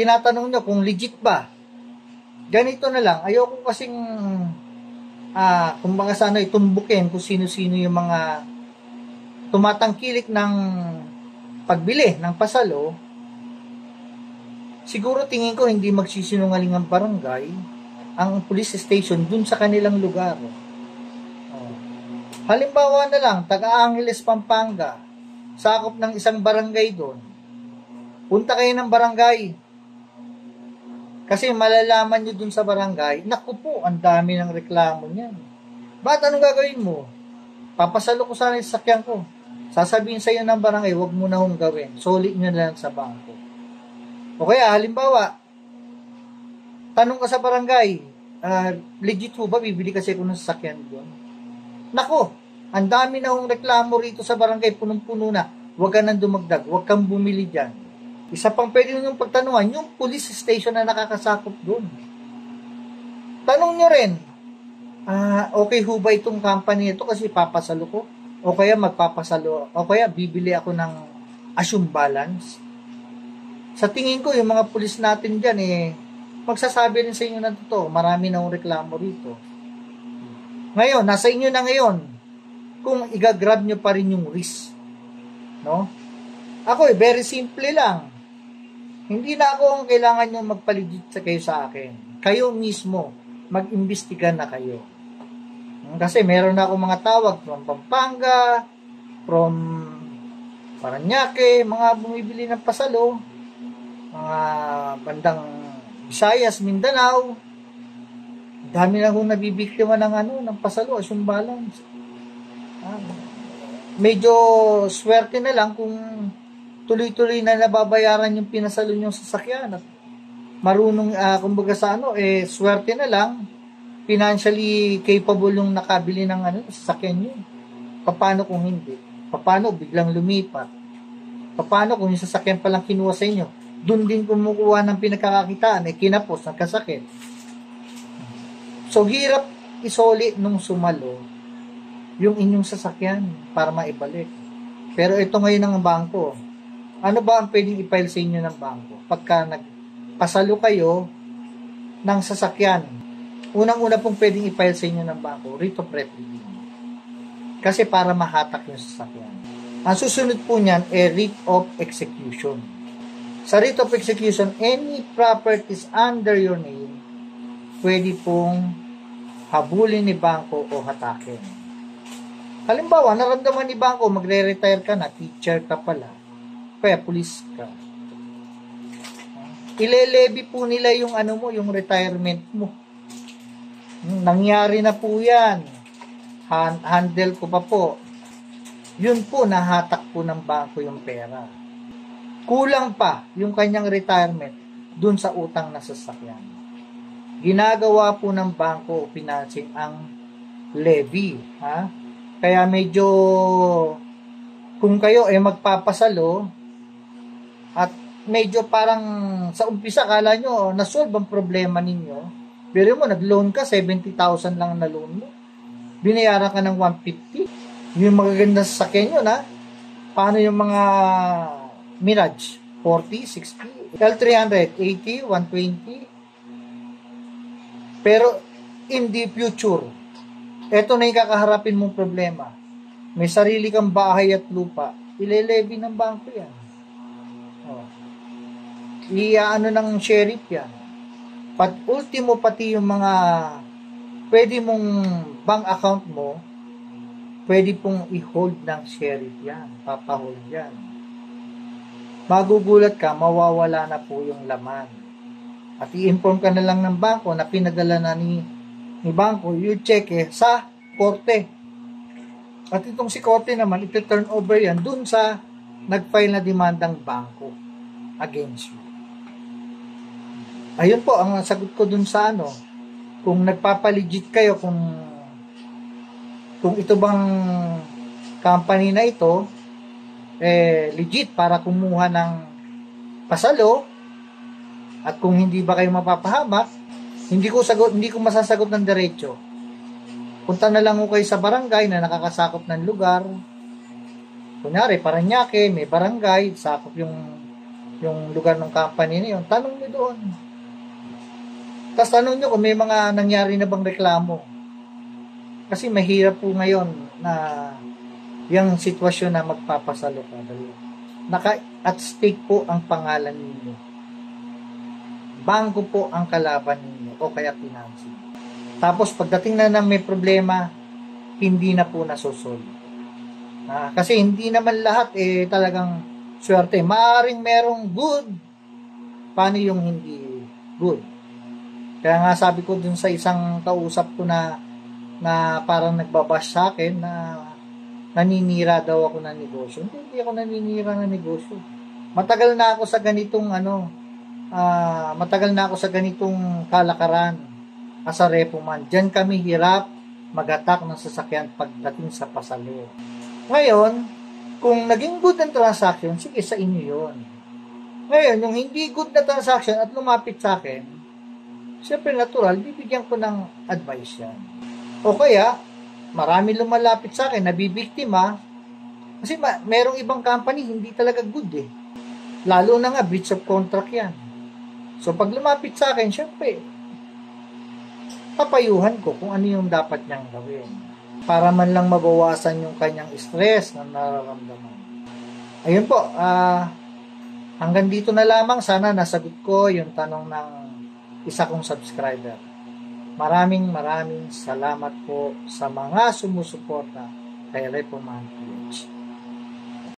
tinatanong nyo kung legit ba. Ganito na lang, ayoko kasing kumbaga sana itumbukin kung sino-sino yung mga tumatangkilik ng pagbili ng pasalo. Siguro tingin ko hindi magsisinungaling ang barangay, ang police station dun sa kanilang lugar. Halimbawa na lang, Taga-Angeles, Pampanga, sakop ng isang barangay doon. Punta kayo ng barangay. Kasi malalaman nyo dun sa barangay, naku po, ang dami ng reklamo niyan. Ba't anong gagawin mo? Papasalo ko sana yung sasakyan ko. Sasabihin sa iyo ng barangay, huwag mo na hong gawin. Solid nyo na lang sa bangko. O kaya, halimbawa, tanong ka sa barangay, legit ho ba, bibili kasi ako ng sasakyan doon? Nako, ang dami na hong reklamo rito sa barangay, punong-puno na. Huwag ka nang dumagdag, huwag kang bumili dyan. Isa pang pwede nyo pagtanungan, yung police station na nakakasakop doon. Tanong nyo rin, okay ho ba itong company ito kasi papasalo ko? O kaya magpapasalo, o kaya bibili ako ng assume balance? Sa tingin ko, yung mga pulis natin dyan, magsasabi rin sa inyo na totoo, marami na hong reklamo rito. Ngayon, nasa inyo na ngayon, kung igagrab nyo pa rin yung risk. No? Ako, very simple lang. Hindi na ako ang kailangan nyo magpaligid kayo sa akin. Kayo mismo, mag-imbestiga na kayo. Kasi meron na ako mga tawag from Pampanga, from Parañaque, mga bumibili ng pasalo, mga bandang Visayas, Mindanao. Dami na akong nabibiktima ng pasalo, assume balance. Medyo swerte na lang kung tuloy-tuloy na nababayaran yung pinasalo nyong sasakyan at marunong, kumbaga sa swerte na lang, financially capable yung nakabili ng sasakyan nyo. Paano kung hindi? Paano biglang lumipat? Paano kung yung sasakyan palang kinuha sa inyo? Doon din kumukuha ng pinagkakakitaan, kinapos, nagkasakit. So, hirap isoli nung sumalo yung inyong sasakyan para maibalik. Pero ito ngayon ang bangko. Ano ba ang pwedeng i-file sa inyo ng bangko? Pagka nagpasalo kayo ng sasakyan, unang-una pong pwedeng i-file sa inyo ng bangko, writ of reprieve. Kasi para mahatak yung sasakyan. Ang susunod po niyan, writ of execution. Sa writ of execution, any properties under your name, pwede pong habulin ni bangko o hatakin. Halimbawa, naramdaman ni bangko, magre-retire ka na, teacher ka pala, kaya police ka. Ilelevy po nila yung yung retirement mo. Nangyari na po yan. Handle ko pa po. Yun po, nahatak po ng bangko yung pera. Kulang pa yung kanyang retirement dun sa utang na sasakyan. Ginagawa po ng bangko o financing ang levy. Kaya medyo, kung kayo magpapasalo, at medyo parang sa umpisa, kala nyo, nasolve ang problema ninyo. Pero mo, nag-loan ka, 70,000 lang na loan mo. Binayaran ka ng 150. Yung magaganda sa sasakyan yun, Paano yung mga Mirage? 40, 60, L300, 80, 120. Pero, in the future, eto na yung kakaharapin mong problema. May sarili kang bahay at lupa, ilelevy ng bangko yan. Ng sheriff yan. Ultimo, pati yung mga pwede mong bank account mo, pwede pong i-hold ng sheriff yan. Papahold yan. Magugulat ka, mawawala na po yung laman. At i-inform ka na lang ng bangko na pinadala na ni bangko, yung cheque sa korte. At itong si korte naman, iti-turn over yan dun sa nag-file na demandang bangko against you. Ayun po ang sagot ko dun sa kung nagpapalegit kayo, kung ito bang company na ito legit para kumuha ng pasalo, at kung hindi ba kayo mapapahamak, hindi ko masasagot ng diretso. Punta na lang ko kayo sa barangay na nakakasakop ng lugar. Kunyari, Parañaque, may barangay, sakop yung yung lugar ng company na yun, tanong nyo doon. Tapos tanong nyo kung may mga nangyari na bang reklamo. Kasi mahirap po ngayon na yung sitwasyon na magpapasalo ka. At stake po ang pangalan ninyo. Bangko po ang kalaban ninyo o kaya pinansin. Tapos pagdating na ng may problema, hindi na po nasosolve. Kasi hindi naman lahat talagang swerte. Maaring merong good. Paano yung hindi good? Kaya nga sabi ko dun sa isang kausap ko na parang nagbabash sa akin na naninira daw ako ng negosyo. Hindi ako naninira ng negosyo. Matagal na ako sa ganitong kalakaran as a repoman. Diyan kami hirap mag-attack ng sasakyan pagdating sa pasalo. Ngayon, kung naging good ang transaction, sige, sa inyo yun. Ngayon, yung hindi good na transaction at lumapit sa akin, siyempre natural, bibigyan ko ng advice yan. O kaya, marami lumalapit sa akin, nabibiktima, kasi merong ibang company, hindi talaga good eh. Lalo na nga, breach of contract yan. So, pag lumapit sa akin, siyempre, papayuhan ko kung ano yung dapat niyang gawin. Para man lang mabawasan yung kanyang stress na nararamdaman. Ayun po, hanggang dito na lamang. Sana nasagot ko yung tanong ng isa kong subscriber. Maraming salamat po sa mga sumusuporta kay Repoman PH.